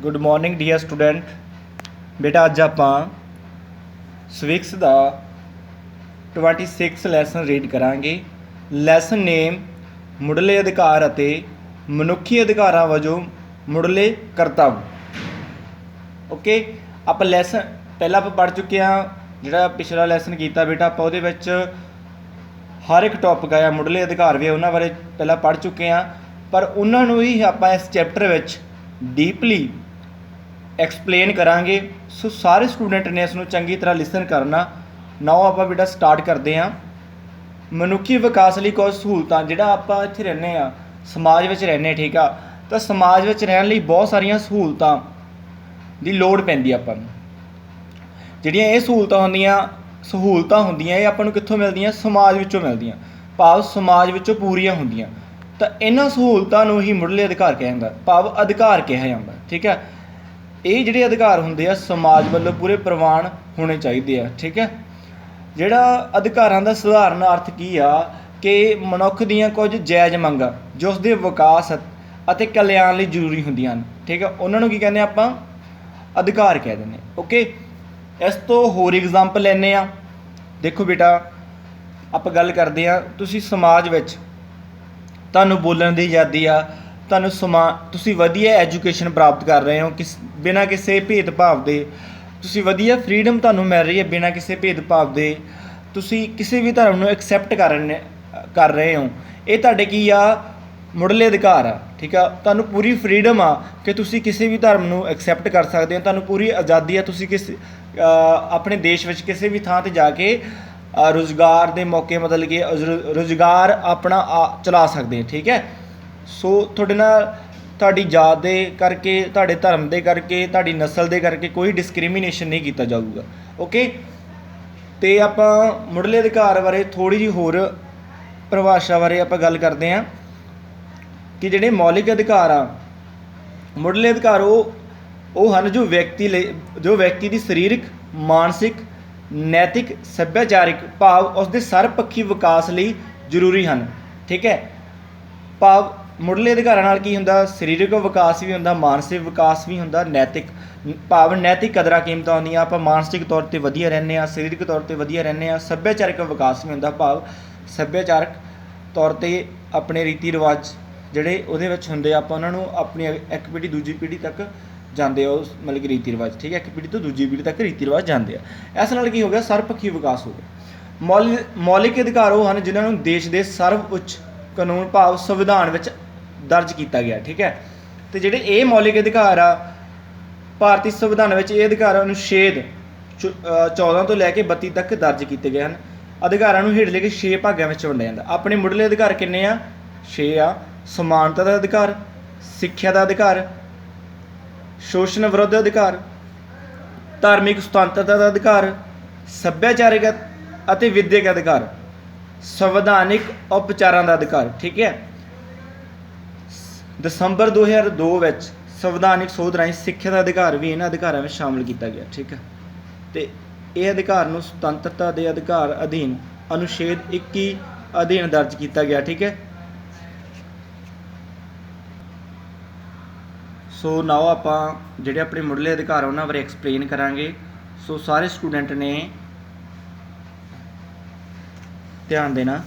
Good morning dear student. बेटा अज आपां civics का 26 लैसन रीड करांगे। लैसन नेम मुढ़ले अधिकार अते मनुखी अधिकारां वजों मुढ़ले करतव। ओके, आप लैसन पहला आप पढ़ चुके हैं। जिहड़ा पिछला लैसन किया बेटा आप उहदे विच हर एक टॉपिक आया मुढ़ले अधिकार भी उन्हां बारे पहला पढ़ चुके हैं, पर उन्होंने ही आप इस चैप्टर विच डीपली एक्सप्लेन करांगे। सो सारे स्टूडेंट ने इसनूं चंगी तरह लिसन करना। नाउ आप बेटा स्टार्ट करते हैं। मनुखी विकास लई कुछ सहूलतां, जिहड़ा आप इत्थे रहने आ समाज विच रहने, ठीक आ, तो समाज विच रहण लई बहुत सारियां सहूलतां दी लोड़ पैंदी आपां नूं। जिहड़ियां ये सहूलतां हुंदियां ये आपां नूं कित्थों मिलदियां? समाज विचों मिलदियां, भाव समाज विचों पूरीआं हुंदियां। तो इन्हां सहूलतां नूं ही मुढ़ले अधिकार कहा जांदा, भाव अधिकार कहा जांदा। ठीक है, ये जिहड़े अधिकार हुंदे आ समाज ਵੱਲੋਂ पूरे प्रवान होने चाहिए आ। ठीक है, जिहड़ा अधिकारां दा सधारण अर्थ की आ कि मनुੱਖ ਦੀਆਂ कुछ जायज़ मंगां जो उसके विकास ਅਤੇ कल्याण ਲਈ ਜ਼ਰੂਰੀ ਹੁੰਦੀਆਂ ਹਨ। ठीक है, ਉਹਨਾਂ ਨੂੰ ਕੀ ਕਹਿੰਦੇ ਆਪਾਂ? अधिकार कह ਦਿੰਦੇ। ओके, इस तो होर एग्जाम्पल लैने आ। देखो बेटा ਆਪਾਂ ਗੱਲ ਕਰਦੇ ਆ, ਤੁਸੀਂ ਸਮਾਜ ਵਿੱਚ ਤੁਹਾਨੂੰ बोलण ਦੀ आज़ादी आ, ਤੁਹਾਨੂੰ ਤੁਸੀਂ ਵਧੀਆ ਐਜੂਕੇਸ਼ਨ ਪ੍ਰਾਪਤ ਕਰ ਰਹੇ ਹੋ ਬਿਨਾਂ ਕਿਸੇ ਭੇਦਭਾਵ ਦੇ। ਤੁਸੀਂ ਵਧੀਆ ਫਰੀडम ਤੁਹਾਨੂੰ ਮਿਲ ਰਹੀ ਹੈ ਬਿਨਾਂ ਕਿਸੇ ਭੇਦਭਾਵ ਦੇ। ਤੁਸੀਂ ਕਿਸੇ ਵੀ ਧਰਮ ਨੂੰ ਐਕਸੈਪਟ ਕਰ ਰਹੇ ਹੋ। ਇਹ ਤੁਹਾਡੇ ਕੀ ਆ? ਮੁੱਢਲੇ ਅਧਿਕਾਰ ਆ। ਠੀਕ ਆ, ਤੁਹਾਨੂੰ ਪੂਰੀ ਫਰੀडम ਆ ਕਿ ਤੁਸੀਂ ਕਿਸੇ ਵੀ ਧਰਮ ਨੂੰ ਐਕਸੈਪਟ ਕਰ ਸਕਦੇ ਹੋ। ਤੁਹਾਨੂੰ ਪੂਰੀ ਆਜ਼ਾਦੀ ਆ, ਤੁਸੀਂ ਆਪਣੇ ਦੇਸ਼ ਵਿੱਚ ਕਿਸੇ ਵੀ ਥਾਂ 'ਤੇ ਜਾ ਕੇ ਰੁਜ਼ਗਾਰ ਦੇ ਮੌਕੇ ਮਤਲਬ ਕਿ ਰੁਜ਼ਗਾਰ ਆਪਣਾ ਚਲਾ ਸਕਦੇ। ਠੀਕ ਹੈ, ਸੋ ਤੁਹਾਡੇ ਨਾਲ ਤੁਹਾਡੀ ਜਾਤ ਦੇ ਕਰਕੇ, ਤੁਹਾਡੇ ਧਰਮ ਦੇ ਕਰਕੇ, ਤੁਹਾਡੀ ਨਸਲ ਦੇ ਕਰਕੇ ਕੋਈ ਡਿਸਕ੍ਰਿਮੀਨੇਸ਼ਨ ਨਹੀਂ ਕੀਤਾ ਜਾਊਗਾ। ਓਕੇ, ਅਤੇ ਆਪਾਂ ਮੁੱਢਲੇ ਅਧਿਕਾਰ ਬਾਰੇ ਥੋੜ੍ਹੀ ਜਿਹੀ ਹੋਰ ਪਰਿਭਾਸ਼ਾ ਬਾਰੇ ਆਪਾਂ ਗੱਲ ਕਰਦੇ ਹਾਂ ਕਿ ਜਿਹੜੇ ਮੌਲਿਕ ਅਧਿਕਾਰ ਆ, ਮੁੱਢਲੇ ਅਧਿਕਾਰ ਉਹ ਹਨ ਜੋ ਵਿਅਕਤੀ ਦੀ ਸਰੀਰਕ, ਮਾਨਸਿਕ, ਨੈਤਿਕ, ਸੱਭਿਆਚਾਰਿਕ ਭਾਵ ਉਸਦੇ ਸਰਬਪੱਖੀ ਵਿਕਾਸ ਲਈ ਜ਼ਰੂਰੀ ਹਨ। ਠੀਕ ਹੈ, ਭਾਵ ਮੁੱਢਲੇ ਅਧਿਕਾਰਾਂ ਨਾਲ ਕੀ ਹੁੰਦਾ? ਸਰੀਰਕ ਵਿਕਾਸ ਵੀ ਹੁੰਦਾ, ਮਾਨਸਿਕ ਵਿਕਾਸ ਵੀ ਹੁੰਦਾ, ਨੈਤਿਕ ਭਾਵ ਨੈਤਿਕ ਕਦਰਾਂ ਕੀਮਤਾਂ ਹੁੰਦੀਆਂ। ਆਪਾਂ ਮਾਨਸਿਕ ਤੌਰ 'ਤੇ ਵਧੀਆ ਰਹਿੰਦੇ ਹਾਂ, ਸਰੀਰਕ ਤੌਰ 'ਤੇ ਵਧੀਆ ਰਹਿੰਦੇ ਹਾਂ। ਸੱਭਿਆਚਾਰਕ ਵਿਕਾਸ ਵੀ ਹੁੰਦਾ, ਭਾਵ ਸੱਭਿਆਚਾਰਕ ਤੌਰ 'ਤੇ ਆਪਣੇ ਰੀਤੀ ਰਿਵਾਜ ਜਿਹੜੇ ਉਹਦੇ ਵਿੱਚ ਹੁੰਦੇ, ਆਪਾਂ ਉਹਨਾਂ ਨੂੰ ਆਪਣੀ ਇੱਕ ਪੀੜ੍ਹੀ ਦੂਜੀ ਪੀੜ੍ਹੀ ਤੱਕ ਜਾਂਦੇ ਆ, ਉਹ ਮਤਲਬ ਕਿ ਰੀਤੀ ਰਿਵਾਜ। ਠੀਕ ਹੈ, ਇੱਕ ਪੀੜ੍ਹੀ ਤੋਂ ਦੂਜੀ ਪੀੜ੍ਹੀ ਤੱਕ ਰੀਤੀ ਰਿਵਾਜ ਜਾਂਦੇ ਆ। ਇਸ ਨਾਲ ਕੀ ਹੋ ਗਿਆ? ਸਰਬਪੱਖੀ ਵਿਕਾਸ ਹੋ ਗਿਆ। ਮੌਲਿਕ ਅਧਿਕਾਰ ਉਹ ਹਨ ਜਿਨ੍ਹਾਂ ਨੂੰ ਦੇਸ਼ ਦੇ ਸਰਵ ਉੱਚ ਕਾਨੂੰਨ ਭਾਵ ਸੰਵਿਧਾਨ ਵਿੱਚ ਦਰਜ ਕੀਤਾ ਗਿਆ। ਠੀਕ ਹੈ, ਅਤੇ ਜਿਹੜੇ ਇਹ ਮੌਲਿਕ ਅਧਿਕਾਰ ਆ ਭਾਰਤੀ ਸੰਵਿਧਾਨ ਵਿੱਚ ਇਹ ਅਧਿਕਾਰ ਅਨੁਛੇਦ 14 ਤੋਂ ਲੈ ਕੇ 32 ਤੱਕ ਦਰਜ ਕੀਤੇ ਗਏ ਹਨ। ਅਧਿਕਾਰਾਂ ਨੂੰ ਹੇਠ ਲੈ ਕੇ 6 ਭਾਗਾਂ ਵਿੱਚ ਵੰਡਿਆ ਜਾਂਦਾ। ਆਪਣੇ ਮੁੱਢਲੇ ਅਧਿਕਾਰ ਕਿੰਨੇ ਆ? 6 ਆ। ਸਮਾਨਤਾ ਦਾ ਅਧਿਕਾਰ, ਸਿੱਖਿਆ ਦਾ ਅਧਿਕਾਰ, ਸ਼ੋਸ਼ਣ ਵਿਰੁੱਧ ਅਧਿਕਾਰ, ਧਾਰਮਿਕ ਸੁਤੰਤਰਤਾ ਦਾ ਅਧਿਕਾਰ, ਸੱਭਿਆਚਾਰਕ ਅਤੇ ਵਿਦਿਅਕ ਅਧਿਕਾਰ, ਸੰਵਿਧਾਨਿਕ ਉਪਚਾਰਾਂ ਦਾ ਅਧਿਕਾਰ। ਠੀਕ ਹੈ, ਦਸੰਬਰ 2002 ਵਿੱਚ ਸੰਵਿਧਾਨਿਕ ਸੋਧ ਰਾਹੀਂ ਸਿੱਖਿਆ ਦਾ ਅਧਿਕਾਰ ਵੀ ਇਹਨਾਂ ਅਧਿਕਾਰਾਂ ਵਿੱਚ ਸ਼ਾਮਲ ਕੀਤਾ ਗਿਆ। ਠੀਕ ਹੈ, ਅਤੇ ਇਹ ਅਧਿਕਾਰ ਨੂੰ ਸੁਤੰਤਰਤਾ ਦੇ ਅਧਿਕਾਰ ਅਧੀਨ ਅਨੁਛੇਦ 21 ਅਧੀਨ ਦਰਜ ਕੀਤਾ ਗਿਆ। ਠੀਕ ਹੈ, ਸੋ ਨਾਓ ਆਪਾਂ ਜਿਹੜੇ ਆਪਣੇ ਮੁੱਢਲੇ ਅਧਿਕਾਰ ਉਹਨਾਂ ਬਾਰੇ ਐਕਸਪਲੇਨ ਕਰਾਂਗੇ। ਸੋ ਸਾਰੇ ਸਟੂਡੈਂਟ ਨੇ ਧਿਆਨ ਦੇਣਾ।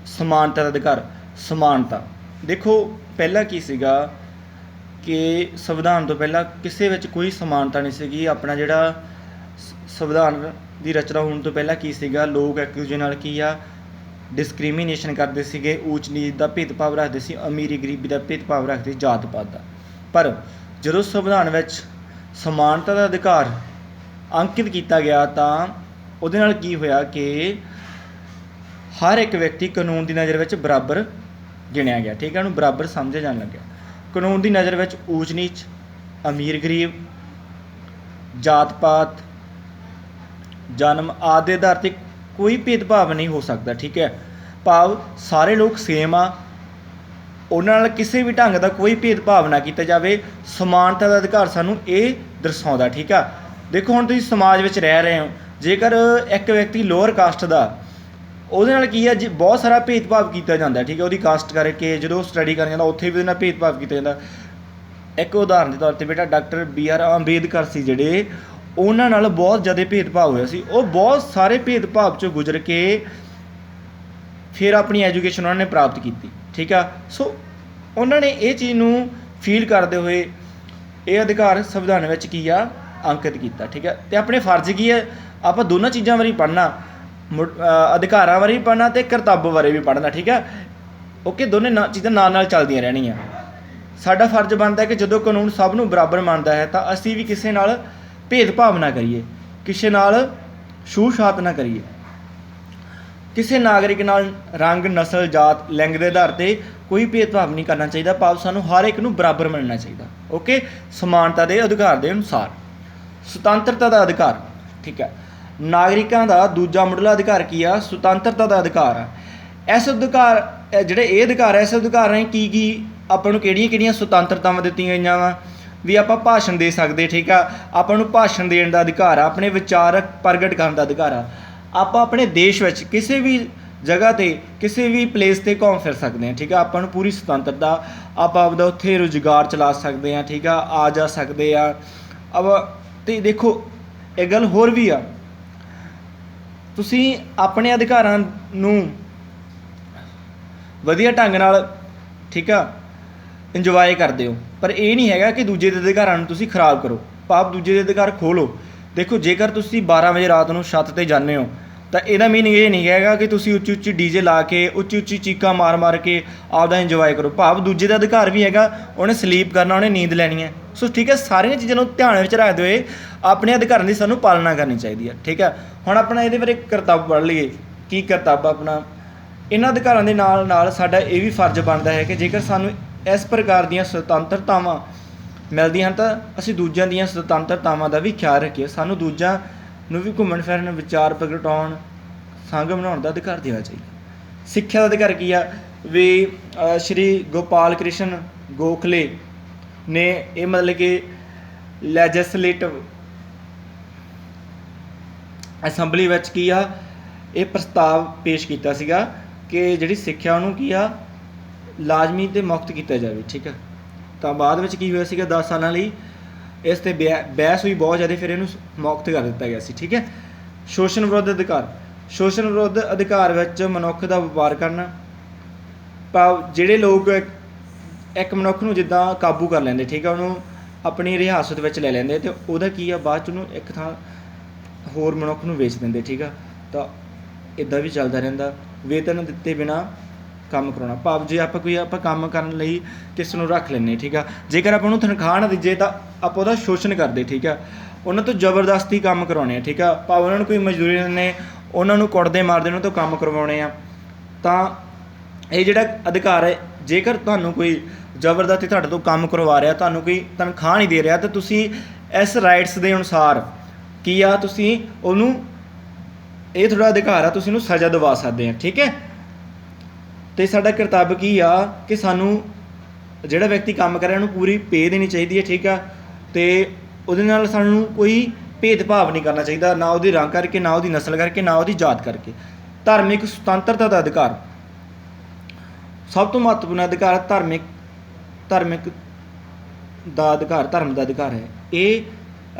ਸਮਾਨਤਾ ਦਾ ਅਧਿਕਾਰ। ਸਮਾਨਤਾ ਦੇਖੋ ਪਹਿਲਾਂ ਕੀ ਸੀਗਾ ਕਿ ਸੰਵਿਧਾਨ ਤੋਂ ਪਹਿਲਾਂ ਕਿਸੇ ਵਿੱਚ ਕੋਈ ਸਮਾਨਤਾ ਨਹੀਂ ਸੀਗੀ। ਆਪਣਾ ਜਿਹੜਾ ਸੰਵਿਧਾਨ ਦੀ ਰਚਨਾ ਹੋਣ ਤੋਂ ਪਹਿਲਾਂ ਕੀ ਸੀਗਾ, ਲੋਕ ਇੱਕ ਦੂਜੇ ਨਾਲ ਕੀ ਆ ਡਿਸਕ੍ਰਿਮੀਨੇਸ਼ਨ ਕਰਦੇ ਸੀਗੇ, ਊਚ ਨੀਚ ਦਾ ਭੇਦਭਾਵ ਰੱਖਦੇ ਸੀ, ਅਮੀਰੀ ਗਰੀਬੀ ਦਾ ਭੇਦਭਾਵ ਰੱਖਦੇ, ਜਾਤ ਪਾਤ ਦਾ। ਪਰ ਜਦੋਂ ਸੰਵਿਧਾਨ ਵਿੱਚ ਸਮਾਨਤਾ ਦਾ ਅਧਿਕਾਰ ਅੰਕਿਤ ਕੀਤਾ ਗਿਆ ਤਾਂ ਉਹਦੇ ਨਾਲ ਕੀ ਹੋਇਆ ਕਿ ਹਰ ਇੱਕ ਵਿਅਕਤੀ ਕਾਨੂੰਨ ਦੀ ਨਜ਼ਰ ਵਿੱਚ ਬਰਾਬਰ ਗਿਣਿਆ ਗਿਆ। ਠੀਕ ਹੈ, ਉਹਨੂੰ ਬਰਾਬਰ ਸਮਝਿਆ ਜਾਣ ਲੱਗਿਆ। ਕਾਨੂੰਨ ਦੀ ਨਜ਼ਰ ਵਿੱਚ ਊਚ ਨੀਚ, ਅਮੀਰ ਗਰੀਬ, ਜਾਤ ਪਾਤ, ਜਨਮ ਆਦਿ ਦੇ ਆਧਾਰ 'ਤੇ ਕੋਈ ਭੇਦਭਾਵ ਨਹੀਂ ਹੋ ਸਕਦਾ। ਠੀਕ ਹੈ, ਭਾਵ ਸਾਰੇ ਲੋਕ ਸੇਮ ਆ, ਉਹਨਾਂ ਨਾਲ ਕਿਸੇ ਵੀ ਢੰਗ ਦਾ ਕੋਈ ਭੇਦਭਾਵ ਨਾ ਕੀਤਾ ਜਾਵੇ। ਸਮਾਨਤਾ ਦਾ ਅਧਿਕਾਰ ਸਾਨੂੰ ਇਹ ਦਰਸਾਉਂਦਾ। ਠੀਕ ਆ, ਦੇਖੋ ਹੁਣ ਤੁਸੀਂ ਸਮਾਜ ਵਿੱਚ ਰਹਿ ਰਹੇ ਹੋ, ਜੇਕਰ ਇੱਕ ਵਿਅਕਤੀ ਲੋਅਰ ਕਾਸਟ ਦਾ ਉਹਦੇ ਨਾਲ ਕੀ ਹੈ ਜੀ ਬਹੁਤ ਸਾਰਾ ਭੇਦਭਾਵ ਕੀਤਾ ਜਾਂਦਾ। ਠੀਕ ਹੈ, ਉਹਦੀ ਕਾਸਟ ਕਰਕੇ ਜਦੋਂ ਸਟੱਡੀ ਕਰਨ ਜਾਂਦਾ ਉੱਥੇ ਵੀ ਉਹਦੇ ਨਾਲ ਭੇਦਭਾਵ ਕੀਤਾ ਜਾਂਦਾ। ਇੱਕ ਉਦਾਹਰਨ ਦੇ ਤੌਰ 'ਤੇ ਬੇਟਾ ਡਾਕਟਰ BR ਅੰਬੇਦਕਰ ਸੀ ਜਿਹੜੇ, ਉਹਨਾਂ ਨਾਲ ਬਹੁਤ ਜ਼ਿਆਦਾ ਭੇਦਭਾਵ ਹੋਇਆ ਸੀ। ਉਹ ਬਹੁਤ ਸਾਰੇ ਭੇਦਭਾਵ 'ਚੋਂ ਗੁਜ਼ਰ ਕੇ ਫਿਰ ਆਪਣੀ ਐਜੂਕੇਸ਼ਨ ਉਹਨਾਂ ਨੇ ਪ੍ਰਾਪਤ ਕੀਤੀ, ਠੀਕ ਆ। ਸੋ ਉਹਨਾਂ ਨੇ ਇਹ ਚੀਜ਼ ਨੂੰ ਫੀਲ ਕਰਦੇ ਹੋਏ ਇਹ ਅਧਿਕਾਰ ਸੰਵਿਧਾਨ ਵਿੱਚ ਕੀ ਆ ਅੰਕਿਤ ਕੀਤਾ, ਠੀਕ ਹੈ। ਅਤੇ ਆਪਣੇ ਫਰਜ਼ ਕੀ ਹੈ, ਆਪਾਂ ਦੋਨਾਂ ਚੀਜ਼ਾਂ ਬਾਰੇ ਪੜ੍ਹਨਾ, ਅਧਿਕਾਰਾਂ ਬਾਰੇ ਵੀ ਪੜ੍ਹਨਾ ਅਤੇ ਕਰਤੱਵ ਬਾਰੇ ਵੀ ਪੜ੍ਹਨਾ, ਠੀਕ ਹੈ। ਓਕੇ, ਦੋਨੇ ਚੀਜ਼ਾਂ ਨਾਲ ਨਾਲ ਚੱਲਦੀਆਂ ਰਹਿਣੀਆਂ। ਸਾਡਾ ਫਰਜ਼ ਬਣਦਾ ਕਿ ਜਦੋਂ ਕਾਨੂੰਨ ਸਭ ਨੂੰ ਬਰਾਬਰ ਮੰਨਦਾ ਹੈ ਤਾਂ ਅਸੀਂ ਵੀ ਕਿਸੇ ਨਾਲ ਭੇਦਭਾਵ ਨਾ ਕਰੀਏ, ਕਿਸੇ ਨਾਲ ਛੂਤ-ਛਾਤ ਨਾ ਕਰੀਏ, ਕਿਸੇ ਨਾਗਰਿਕ ਨਾਲ ਰੰਗ, ਨਸਲ, ਜਾਤ, ਲਿੰਗ ਦੇ ਆਧਾਰ 'ਤੇ ਕੋਈ ਭੇਦਭਾਵ ਨਹੀਂ ਕਰਨਾ ਚਾਹੀਦਾ। ਭਾਵ ਸਾਨੂੰ ਹਰ ਇੱਕ ਨੂੰ ਬਰਾਬਰ ਮੰਨਣਾ ਚਾਹੀਦਾ। ਓਕੇ, ਸਮਾਨਤਾ ਦੇ ਅਧਿਕਾਰ ਦੇ ਅਨੁਸਾਰ। ਸੁਤੰਤਰਤਾ ਦਾ ਅਧਿਕਾਰ, ਠੀਕ ਹੈ। ਨਾਗਰਿਕਾਂ ਦਾ ਦੂਜਾ ਮੁੱਢਲਾ ਅਧਿਕਾਰ ਕੀ ਆ? ਸੁਤੰਤਰਤਾ ਦਾ ਅਧਿਕਾਰ ਆ। ਇਸ ਅਧਿਕਾਰ ਜਿਹੜੇ ਇਹ ਅਧਿਕਾਰ ਹੈ, ਇਸ ਅਧਿਕਾਰ ਰਾਹੀਂ ਕੀ ਆਪਾਂ ਨੂੰ ਕਿਹੜੀਆਂ ਸੁਤੰਤਰਤਾਵਾਂ ਦਿੱਤੀਆਂ ਗਈਆਂ ਵਾ ਵੀ ਆਪਾਂ ਭਾਸ਼ਣ ਦੇ ਸਕਦੇ, ਠੀਕ ਆ। ਆਪਾਂ ਨੂੰ ਭਾਸ਼ਣ ਦੇਣ ਦਾ ਅਧਿਕਾਰ ਆ, ਆਪਣੇ ਵਿਚਾਰ ਪ੍ਰਗਟ ਕਰਨ ਦਾ ਅਧਿਕਾਰ ਆ। ਆਪਾਂ ਆਪਣੇ ਦੇਸ਼ ਵਿੱਚ ਕਿਸੇ ਵੀ ਜਗ੍ਹਾ 'ਤੇ ਕਿਸੇ ਵੀ ਪਲੇਸ 'ਤੇ ਘੁੰਮ ਫਿਰ ਸਕਦੇ ਹਾਂ, ਠੀਕ ਆ। ਆਪਾਂ ਨੂੰ ਪੂਰੀ ਸੁਤੰਤਰਤਾ, ਆਪਾਂ ਆਪਦਾ ਉੱਥੇ ਰੁਜ਼ਗਾਰ ਚਲਾ ਸਕਦੇ ਹਾਂ, ਠੀਕ ਆ, ਆ ਜਾ ਸਕਦੇ ਆ। ਅਤੇ ਦੇਖੋ ਇਹ ਗੱਲ ਹੋਰ ਵੀ ਆ, ਤੁਸੀਂ ਆਪਣੇ ਅਧਿਕਾਰਾਂ ਨੂੰ ਵਧੀਆ ਢੰਗ ਨਾਲ, ਠੀਕ ਆ, ਇੰਜੋਏ ਕਰਦੇ ਹੋ, ਪਰ ਇਹ ਨਹੀਂ ਹੈਗਾ ਕਿ ਦੂਜੇ ਦੇ ਅਧਿਕਾਰਾਂ ਨੂੰ ਤੁਸੀਂ ਖਰਾਬ ਕਰੋ, ਭਾਵ ਦੂਜੇ ਦੇ ਅਧਿਕਾਰ ਖੋਲ੍ਹੋ। ਦੇਖੋ, ਜੇਕਰ ਤੁਸੀਂ 12 ਵਜੇ ਰਾਤ ਨੂੰ ਛੱਤ 'ਤੇ ਜਾਂਦੇ ਹੋ ਤਾਂ ਇਹਦਾ ਮੀਨਿੰਗ ਇਹ ਨਹੀਂ ਹੈਗਾ ਕਿ ਤੁਸੀਂ ਉੱਚੀ ਉੱਚੀ DJ ਲਾ ਕੇ, ਉੱਚੀ ਉੱਚੀ ਚੀਕਾਂ ਮਾਰ ਕੇ ਆਪਦਾ ਇੰਜੋਏ ਕਰੋ, ਭਾਵ ਦੂਜੇ ਦਾ ਅਧਿਕਾਰ ਵੀ ਹੈਗਾ, ਉਹਨੇ ਸਲੀਪ ਕਰਨਾ, ਉਹਨੇ ਨੀਂਦ ਲੈਣੀ ਹੈ। ਸੋ ਠੀਕ ਹੈ, ਸਾਰੀਆਂ ਚੀਜ਼ਾਂ ਨੂੰ ਧਿਆਨ ਵਿੱਚ ਰੱਖਦੇ ਹੋਏ ਆਪਣੇ ਅਧਿਕਾਰਾਂ ਦੀ ਸਾਨੂੰ ਪਾਲਣਾ ਕਰਨੀ ਚਾਹੀਦੀ ਹੈ, ਠੀਕ ਹੈ। ਹੁਣ ਆਪਣਾ ਇਹਦੇ ਬਾਰੇ ਕਰਤੱਵ ਪੜ੍ਹ ਲਈਏ। ਕੀ ਕਰਤੱਵ ਆਪਣਾ? ਇਹਨਾਂ ਅਧਿਕਾਰਾਂ ਦੇ ਨਾਲ ਨਾਲ ਸਾਡਾ ਇਹ ਵੀ ਫਰਜ਼ ਬਣਦਾ ਹੈ ਕਿ ਜੇਕਰ ਸਾਨੂੰ ਇਸ ਪ੍ਰਕਾਰ ਦੀਆਂ ਸੁਤੰਤਰਤਾਵਾਂ ਮਿਲਦੀਆਂ ਹਨ ਤਾਂ ਅਸੀਂ ਦੂਜਿਆਂ ਦੀਆਂ ਸੁਤੰਤਰਤਾਵਾਂ ਦਾ ਵੀ ਖਿਆਲ ਰੱਖੀਏ। ਸਾਨੂੰ ਦੂਜਿਆਂ ਨੂੰ ਵੀ ਘੁੰਮਣ ਫਿਰਨ, ਵਿਚਾਰ ਪ੍ਰਗਟਾਉਣ, ਸੰਗ ਬਣਾਉਣ ਦਾ ਅਧਿਕਾਰ ਦੇਣਾ ਚਾਹੀਦਾ। ਸਿੱਖਿਆ ਦਾ ਅਧਿਕਾਰ ਕੀ ਆ? ਵੀ ਸ਼੍ਰੀ ਗੋਪਾਲ ਕ੍ਰਿਸ਼ਨ ਗੋਖਲੇ ਨੇ ਇਹ ਮਤਲਬ ਕਿ ਲੈਜਿਸਲੇਟਿਵ ਅਸੈਂਬਲੀ ਵਿੱਚ ਕੀ ਆ ਇਹ ਪ੍ਰਸਤਾਵ ਪੇਸ਼ ਕੀਤਾ ਸੀਗਾ ਕਿ ਜਿਹੜੀ ਸਿੱਖਿਆ ਉਹਨੂੰ ਕੀ ਆ ਲਾਜ਼ਮੀ ਅਤੇ ਮੁਫਤ ਕੀਤਾ ਜਾਵੇ, ਠੀਕ ਆ। ਤਾਂ ਬਾਅਦ ਵਿੱਚ ਕੀ ਹੋਇਆ ਸੀਗਾ, 10 ਸਾਲਾਂ ਲਈ ਇਸ 'ਤੇ ਬਹਿਸ ਹੋਈ ਬਹੁਤ ਜ਼ਿਆਦਾ, ਫਿਰ ਇਹਨੂੰ ਮੁਕਤ ਕਰ ਦਿੱਤਾ ਗਿਆ ਸੀ, ਠੀਕ ਹੈ। ਸ਼ੋਸ਼ਣ ਵਿਰੁੱਧ ਅਧਿਕਾਰ। ਸ਼ੋਸ਼ਣ ਵਿਰੁੱਧ ਅਧਿਕਾਰ ਵਿੱਚ ਮਨੁੱਖ ਦਾ ਵਪਾਰ ਕਰਨਾ, ਭਾਵ ਜਿਹੜੇ ਲੋਕ ਇੱਕ ਮਨੁੱਖ ਨੂੰ ਜਿੱਦਾਂ ਕਾਬੂ ਕਰ ਲੈਂਦੇ, ਠੀਕ ਆ, ਉਹਨੂੰ ਆਪਣੀ ਰਿਆਸਤ ਵਿੱਚ ਲੈ ਲੈਂਦੇ ਅਤੇ ਉਹਦਾ ਕੀ ਆ ਬਾਅਦ 'ਚ ਉਹਨੂੰ ਇੱਕ ਥਾਂ ਹੋਰ ਮਨੁੱਖ ਨੂੰ ਵੇਚ ਦਿੰਦੇ, ਠੀਕ ਆ। ਤਾਂ ਇੱਦਾਂ ਵੀ ਚੱਲਦਾ ਰਹਿੰਦਾ। ਵੇਤਨ ਦਿੱਤੇ ਬਿਨਾਂ ਕੰਮ ਕਰਾਉਣਾ, ਭਾਵ ਜੇ ਆਪਾਂ ਕੰਮ ਕਰਨ ਲਈ ਕਿਸੇ ਨੂੰ ਰੱਖ ਲੈਂਦੇ, ਠੀਕ ਆ, ਜੇਕਰ ਆਪਾਂ ਉਹਨੂੰ ਤਨਖਾਹ ਨਾ ਦਿੱਜੇ ਤਾਂ ਆਪਾਂ ਉਹਦਾ ਸ਼ੋਸ਼ਣ ਕਰਦੇ, ਠੀਕ ਆ। ਉਹਨਾਂ ਤੋਂ ਜ਼ਬਰਦਸਤੀ ਕੰਮ ਕਰਵਾਉਣੇ ਆ, ਠੀਕ ਆ, ਭਾਵ ਉਹਨਾਂ ਨੂੰ ਕੋਈ ਮਜ਼ਦੂਰੀ ਦਿੰਦੇ, ਉਹਨਾਂ ਨੂੰ ਕੁੱਟਦੇ ਮਾਰਦੇ ਉਹਨਾਂ ਤੋਂ ਕੰਮ ਕਰਵਾਉਣੇ ਆ। ਤਾਂ ਇਹ ਜਿਹੜਾ ਅਧਿਕਾਰ ਹੈ, ਜੇਕਰ ਤੁਹਾਨੂੰ ਕੋਈ ਜ਼ਬਰਦਸਤੀ ਤੁਹਾਡੇ ਤੋਂ ਕੰਮ ਕਰਵਾ ਰਿਹਾ, ਤੁਹਾਨੂੰ ਕੋਈ ਤਨਖਾਹ ਨਹੀਂ ਦੇ ਰਿਹਾ, ਤਾਂ ਤੁਸੀਂ ਇਸ ਰਾਈਟਸ ਦੇ ਅਨੁਸਾਰ ਕੀ ਆ, ਤੁਸੀਂ ਉਹਨੂੰ, ਇਹ ਤੁਹਾਡਾ ਅਧਿਕਾਰ ਆ, ਤੁਸੀਂ ਉਹਨੂੰ ਸਜ਼ਾ ਦਿਵਾ ਸਕਦੇ ਆ, ਠੀਕ ਹੈ। ਅਤੇ ਸਾਡਾ ਕਰਤੱਵ ਕੀ ਆ ਕਿ ਸਾਨੂੰ ਜਿਹੜਾ ਵਿਅਕਤੀ ਕੰਮ ਕਰ ਰਿਹਾ ਉਹਨੂੰ ਪੂਰੀ ਪੇ ਦੇਣੀ ਚਾਹੀਦੀ ਹੈ, ਠੀਕ ਆ। ਅਤੇ ਉਹਦੇ ਨਾਲ ਸਾਨੂੰ ਕੋਈ ਭੇਦਭਾਵ ਨਹੀਂ ਕਰਨਾ ਚਾਹੀਦਾ, ਨਾ ਉਹਦੇ ਰੰਗ ਕਰਕੇ, ਨਾ ਉਹਦੀ ਨਸਲ ਕਰਕੇ, ਨਾ ਉਹਦੀ ਜਾਤ ਕਰਕੇ। ਧਾਰਮਿਕ ਸੁਤੰਤਰਤਾ ਦਾ ਅਧਿਕਾਰ ਸਭ ਤੋਂ ਮਹੱਤਵਪੂਰਨ ਅਧਿਕਾਰ ਧਾਰਮਿਕ ਦਾ ਅਧਿਕਾਰ, ਧਰਮ ਦਾ ਅਧਿਕਾਰ ਹੈ। ਇਹ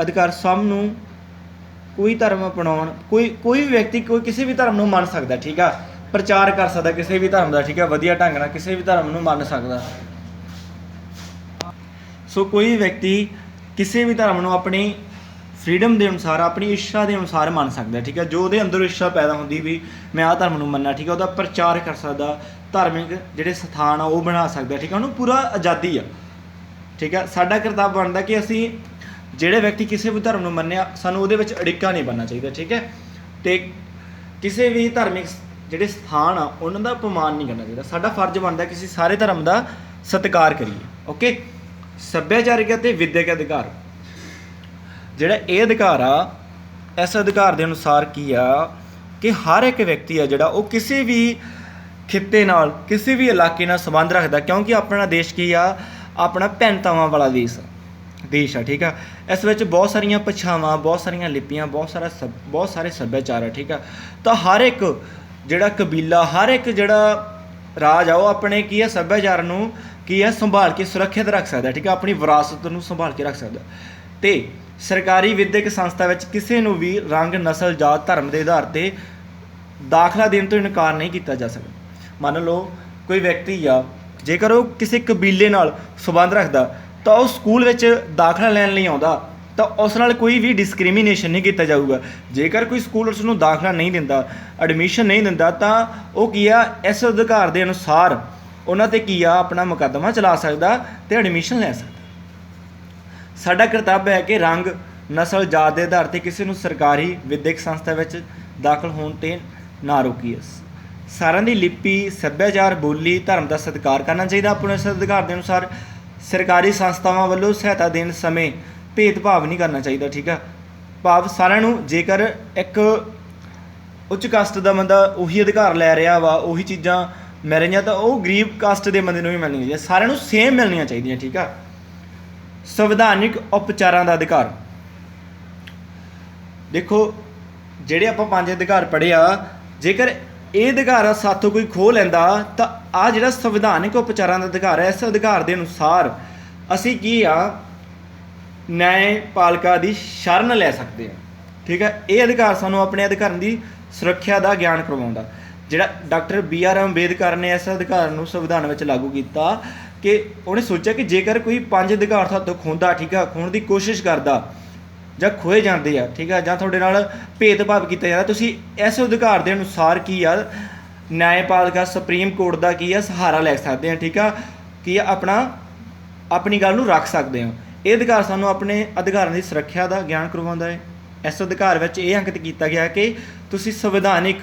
ਅਧਿਕਾਰ ਸਭ ਨੂੰ ਕੋਈ ਧਰਮ ਅਪਣਾਉਣ, ਕੋਈ ਵੀ ਵਿਅਕਤੀ ਕਿਸੇ ਵੀ ਧਰਮ ਨੂੰ ਮੰਨ ਸਕਦਾ, ਠੀਕ ਆ, ਪ੍ਰਚਾਰ ਕਰ ਸਕਦਾ ਕਿਸੇ ਵੀ ਧਰਮ ਦਾ, ਠੀਕ ਆ, ਵਧੀਆ ਢੰਗ ਨਾਲ ਕਿਸੇ ਵੀ ਧਰਮ ਨੂੰ ਮੰਨ ਸਕਦਾ। ਸੋ ਕੋਈ ਵੀ ਵਿਅਕਤੀ ਕਿਸੇ ਵੀ ਧਰਮ ਨੂੰ ਆਪਣੀ ਫਰੀਡਮ ਦੇ ਅਨੁਸਾਰ, ਆਪਣੀ ਇੱਛਾ ਦੇ ਅਨੁਸਾਰ ਮੰਨ ਸਕਦਾ, ਠੀਕ ਹੈ। ਜੋ ਉਹਦੇ ਅੰਦਰ ਇੱਛਾ ਪੈਦਾ ਹੁੰਦੀ ਵੀ ਮੈਂ ਆਹ ਧਰਮ ਨੂੰ ਮੰਨਣਾ, ਠੀਕ ਹੈ, ਉਹਦਾ ਪ੍ਰਚਾਰ ਕਰ ਸਕਦਾ, ਧਾਰਮਿਕ ਜਿਹੜੇ ਸਥਾਨ ਆ ਉਹ ਬਣਾ ਸਕਦਾ, ਠੀਕ ਹੈ, ਉਹਨੂੰ ਪੂਰਾ ਆਜ਼ਾਦੀ ਆ, ਠੀਕ ਹੈ। ਸਾਡਾ ਕਰਤੱਵ ਬਣਦਾ ਕਿ ਅਸੀਂ ਜਿਹੜੇ ਵਿਅਕਤੀ ਕਿਸੇ ਵੀ ਧਰਮ ਨੂੰ ਮੰਨਿਆ, ਸਾਨੂੰ ਉਹਦੇ ਵਿੱਚ ਅੜਿੱਕਾ ਨਹੀਂ ਬਣਨਾ ਚਾਹੀਦਾ, ਠੀਕ ਹੈ। ਅਤੇ ਕਿਸੇ ਵੀ ਧਾਰਮਿਕ ਜਿਹੜੇ ਸਥਾਨ ਆ ਉਹਨਾਂ ਦਾ ਅਪਮਾਨ ਨਹੀਂ ਕਰਨਾ ਚਾਹੀਦਾ। ਸਾਡਾ ਫਰਜ਼ ਬਣਦਾ ਕਿ ਅਸੀਂ ਸਾਰੇ ਧਰਮ ਦਾ ਸਤਿਕਾਰ ਕਰੀਏ, ਓਕੇ। ਸੱਭਿਆਚਾਰਕ ਅਤੇ ਵਿੱਦਿਅਕ ਅਧਿਕਾਰ, ਜਿਹੜਾ ਇਹ ਅਧਿਕਾਰ ਆ, ਇਸ ਅਧਿਕਾਰ ਦੇ ਅਨੁਸਾਰ ਕੀ ਆ ਕਿ ਹਰ ਇੱਕ ਵਿਅਕਤੀ ਆ ਜਿਹੜਾ ਉਹ ਕਿਸੇ ਵੀ ਖਿੱਤੇ ਨਾਲ, ਕਿਸੇ ਵੀ ਇਲਾਕੇ ਨਾਲ ਸੰਬੰਧ ਰੱਖਦਾ, ਕਿਉਂਕਿ ਆਪਣਾ ਦੇਸ਼ ਕੀ ਆ, ਆਪਣਾ ਭਿੰਨਤਾਵਾਂ ਵਾਲਾ ਦੇਸ਼ ਆ, ਠੀਕ ਆ। ਇਸ ਵਿੱਚ ਬਹੁਤ ਸਾਰੀਆਂ ਭਾਸ਼ਾਵਾਂ, ਬਹੁਤ ਸਾਰੀਆਂ ਲਿਪੀਆਂ, ਬਹੁਤ ਸਾਰੇ ਸੱਭਿਆਚਾਰ ਆ, ਠੀਕ ਆ। ਤਾਂ ਹਰ ਇੱਕ ਜਿਹੜਾ ਕਬੀਲਾ, ਹਰ ਇੱਕ ਜਿਹੜਾ ਰਾਜ ਆ ਉਹ ਆਪਣੇ ਕੀ ਆ ਸੱਭਿਆਚਾਰ ਨੂੰ ਕੀ ਹੈ ਸੰਭਾਲ ਕੇ ਸੁਰੱਖਿਅਤ ਰੱਖ ਸਕਦਾ, ਠੀਕ ਹੈ, ਆਪਣੀ ਵਿਰਾਸਤ ਨੂੰ ਸੰਭਾਲ ਕੇ ਰੱਖ ਸਕਦਾ। ਅਤੇ ਸਰਕਾਰੀ ਵਿੱਦਿਅਕ ਸੰਸਥਾ ਵਿੱਚ ਕਿਸੇ ਨੂੰ ਵੀ ਰੰਗ, ਨਸਲ, ਜਾਤ, ਧਰਮ ਦੇ ਆਧਾਰ 'ਤੇ ਦਾਖਲਾ ਦੇਣ ਤੋਂ ਇਨਕਾਰ ਨਹੀਂ ਕੀਤਾ ਜਾ ਸਕਦਾ। ਮੰਨ ਲਓ ਕੋਈ ਵਿਅਕਤੀ ਆ, ਜੇਕਰ ਉਹ ਕਿਸੇ ਕਬੀਲੇ ਨਾਲ ਸੰਬੰਧ ਰੱਖਦਾ ਤਾਂ ਉਹ ਸਕੂਲ ਵਿੱਚ ਦਾਖਲਾ ਲੈਣ ਲਈ ਆਉਂਦਾ ਤਾਂ ਉਸ ਨਾਲ ਕੋਈ ਵੀ ਡਿਸਕ੍ਰਿਮੀਨੇਸ਼ਨ ਨਹੀਂ ਕੀਤਾ ਜਾਊਗਾ। ਜੇਕਰ ਕੋਈ ਸਕੂਲ ਉਸ ਨੂੰ ਦਾਖਲਾ ਨਹੀਂ ਦਿੰਦਾ, ਐਡਮਿਸ਼ਨ ਨਹੀਂ ਦਿੰਦਾ, ਤਾਂ ਉਹ ਕੀ ਆ ਇਸ ਅਧਿਕਾਰ ਦੇ ਅਨੁਸਾਰ ਉਹਨਾਂ 'ਤੇ ਕੀ ਆ ਆਪਣਾ ਮੁਕੱਦਮਾ ਚਲਾ ਸਕਦਾ ਅਤੇ ਐਡਮਿਸ਼ਨ ਲੈ ਸਕਦਾ। ਸਾਡਾ ਕਰਤੱਵ ਹੈ ਕਿ ਰੰਗ, ਨਸਲ, ਜਾਤ ਦੇ ਆਧਾਰ 'ਤੇ ਕਿਸੇ ਨੂੰ ਸਰਕਾਰੀ ਵਿੱਦਿਅਕ ਸੰਸਥਾ ਵਿੱਚ ਦਾਖਲ ਹੋਣ 'ਤੇ ਨਾ ਰੋਕੀਏ। ਸਾਰਿਆਂ ਦੀ ਲਿਪੀ, ਸੱਭਿਆਚਾਰ, ਬੋਲੀ, ਧਰਮ ਦਾ ਸਤਿਕਾਰ ਕਰਨਾ ਚਾਹੀਦਾ। ਆਪਣੇ ਇਸ ਅਧਿਕਾਰ ਦੇ ਅਨੁਸਾਰ ਸਰਕਾਰੀ ਸੰਸਥਾਵਾਂ ਵੱਲੋਂ ਸਹਾਇਤਾ ਦੇਣ ਸਮੇਂ ਭੇਦਭਾਵ ਨਹੀਂ ਕਰਨਾ ਚਾਹੀਦਾ, ਠੀਕ ਆ। ਭਾਵ ਸਾਰਿਆਂ ਨੂੰ, ਜੇਕਰ ਇੱਕ ਉੱਚ ਕਾਸਟ ਦਾ ਬੰਦਾ ਉਹੀ ਅਧਿਕਾਰ ਲੈ ਰਿਹਾ ਵਾ, ਉਹੀ ਚੀਜ਼ਾਂ ਮਿਲ ਰਹੀਆਂ, ਤਾਂ ਉਹ ਗਰੀਬ ਕਾਸਟ ਦੇ ਬੰਦੇ ਨੂੰ ਵੀ ਮਿਲਣੀਆਂ ਚਾਹੀਦੀਆਂ, ਸਾਰਿਆਂ ਨੂੰ ਸੇਮ ਮਿਲਣੀਆਂ ਚਾਹੀਦੀਆਂ, ਠੀਕ ਆ। ਸੰਵਿਧਾਨਿਕ ਉਪਚਾਰਾਂ ਦਾ ਅਧਿਕਾਰ, ਦੇਖੋ ਜਿਹੜੇ ਆਪਾਂ 5 ਅਧਿਕਾਰ ਪੜ੍ਹੇ ਆ, ਜੇਕਰ ਇਹ ਅਧਿਕਾਰ ਸਾਥੋਂ ਕੋਈ ਖੋਹ ਲੈਂਦਾ ਤਾਂ ਆਹ ਜਿਹੜਾ ਸੰਵਿਧਾਨਿਕ ਉਪਚਾਰਾਂ ਦਾ ਅਧਿਕਾਰ ਹੈ, ਇਸ ਅਧਿਕਾਰ ਦੇ ਅਨੁਸਾਰ ਅਸੀਂ ਕੀ ਆ ਨਿਆਂਪਾਲਿਕਾ ਦੀ ਸ਼ਰਨ ਲੈ ਸਕਦੇ ਹਾਂ, ਠੀਕ ਹੈ। ਇਹ ਅਧਿਕਾਰ ਸਾਨੂੰ ਆਪਣੇ ਅਧਿਕਾਰਾਂ ਦੀ ਸੁਰੱਖਿਆ ਦਾ ਗਿਆਨ ਕਰਵਾਉਂਦਾ। ਜਿਹੜਾ ਡਾਕਟਰ BR ਅੰਬੇਦਕਰ ਨੇ ਇਸ ਅਧਿਕਾਰ ਨੂੰ ਸੰਵਿਧਾਨ ਵਿੱਚ ਲਾਗੂ ਕੀਤਾ ਕਿ ਉਹਨੇ ਸੋਚਿਆ ਕਿ ਜੇਕਰ ਕੋਈ 5 ਅਧਿਕਾਰ ਤੁਹਾਡੇ ਤੋਂ ਖੋਹਦਾ, ਠੀਕ ਆ, ਖੋਹਣ ਦੀ ਕੋਸ਼ਿਸ਼ ਕਰਦਾ ਜਾਂ ਖੋਏ ਜਾਂਦੇ ਆ, ਠੀਕ ਆ, ਜਾਂ ਤੁਹਾਡੇ ਨਾਲ ਭੇਦਭਾਵ ਕੀਤਾ ਜਾਂਦਾ, ਤੁਸੀਂ ਇਸ ਅਧਿਕਾਰ ਦੇ ਅਨੁਸਾਰ ਕੀ ਆ ਨਿਆਂਪਾਲਿਕਾ ਸੁਪਰੀਮ ਕੋਰਟ ਦਾ ਕੀ ਆ ਸਹਾਰਾ ਲੈ ਸਕਦੇ ਆ, ਠੀਕ ਆ, ਕੀ ਆ ਆਪਣੀ ਗੱਲ ਨੂੰ ਰੱਖ ਸਕਦੇ ਹੋ। ਇਹ ਅਧਿਕਾਰ ਸਾਨੂੰ ਆਪਣੇ ਅਧਿਕਾਰਾਂ ਦੀ ਸੁਰੱਖਿਆ ਦਾ ਗਿਆਨ ਕਰਵਾਉਂਦਾ ਹੈ। ਇਸ ਅਧਿਕਾਰ ਵਿੱਚ ਇਹ ਅੰਕਿਤ ਕੀਤਾ ਗਿਆ ਕਿ ਤੁਸੀਂ ਸੰਵਿਧਾਨਿਕ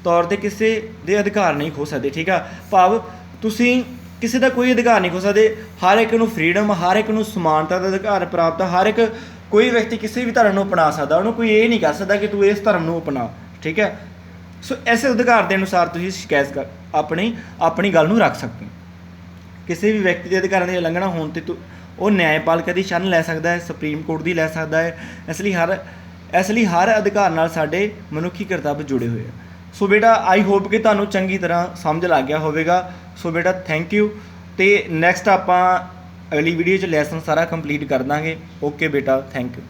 ਤੌਰ 'ਤੇ ਕਿਸੇ ਦੇ ਅਧਿਕਾਰ ਨਹੀਂ ਖੋਹ ਸਕਦੇ, ਠੀਕ ਆ। ਭਾਵ ਤੁਸੀਂ ਕਿਸੇ ਦਾ ਕੋਈ ਅਧਿਕਾਰ ਨਹੀਂ ਖੋਹ ਸਕਦੇ। ਹਰ ਇੱਕ ਨੂੰ ਫਰੀਡਮ, ਹਰ ਇੱਕ ਨੂੰ ਸਮਾਨਤਾ ਦਾ ਅਧਿਕਾਰ ਪ੍ਰਾਪਤ ਆ। ਹਰ ਇੱਕ ਕੋਈ ਵਿਅਕਤੀ ਕਿਸੇ ਵੀ ਧਰਮ ਨੂੰ ਅਪਣਾ ਸਕਦਾ, ਉਹਨੂੰ ਕੋਈ ਇਹ ਨਹੀਂ ਕਰ ਸਕਦਾ ਕਿ ਤੂੰ ਇਸ ਧਰਮ ਨੂੰ ਅਪਣਾ, ਠੀਕ ਹੈ। ਸੋ ਇਸ ਅਧਿਕਾਰ ਦੇ ਅਨੁਸਾਰ ਤੁਸੀਂ ਸ਼ਿਕਾਇਤ ਆਪਣੀ ਗੱਲ ਨੂੰ ਰੱਖ ਸਕਦੇ ਹੋ। ਕਿਸੇ ਵੀ ਵਿਅਕਤੀ ਦੇ ਅਧਿਕਾਰਾਂ ਦੀ ਉਲੰਘਣਾ ਹੋਣ 'ਤੇ ਉਹ ਨਿਆਂਪਾਲਿਕਾ ਦੀ ਸ਼ਰਨ ਲੈ ਸਕਦਾ ਹੈ, ਸੁਪਰੀਮ ਕੋਰਟ ਦੀ ਲੈ ਸਕਦਾ ਹੈ। ਇਸ ਲਈ ਹਰ ਅਧਿਕਾਰ ਨਾਲ ਸਾਡੇ ਮਨੁੱਖੀ ਕਰਤੱਵ ਜੁੜੇ ਹੋਏ ਆ। ਸੋ ਬੇਟਾ ਆਈ ਹੋਪ ਕਿ ਤੁਹਾਨੂੰ ਚੰਗੀ ਤਰ੍ਹਾਂ ਸਮਝ ਲੱਗ ਗਿਆ ਹੋਵੇਗਾ। ਸੋ ਬੇਟਾ ਥੈਂਕ ਯੂ, ਅਤੇ ਨੈਕਸਟ ਆਪਾਂ ਅਗਲੀ ਵੀਡੀਓ 'ਚ ਲੈਸਨ ਸਾਰਾ ਕੰਪਲੀਟ ਕਰ ਦਾਂਗੇ। ਓਕੇ ਬੇਟਾ, ਥੈਂਕ ਯੂ।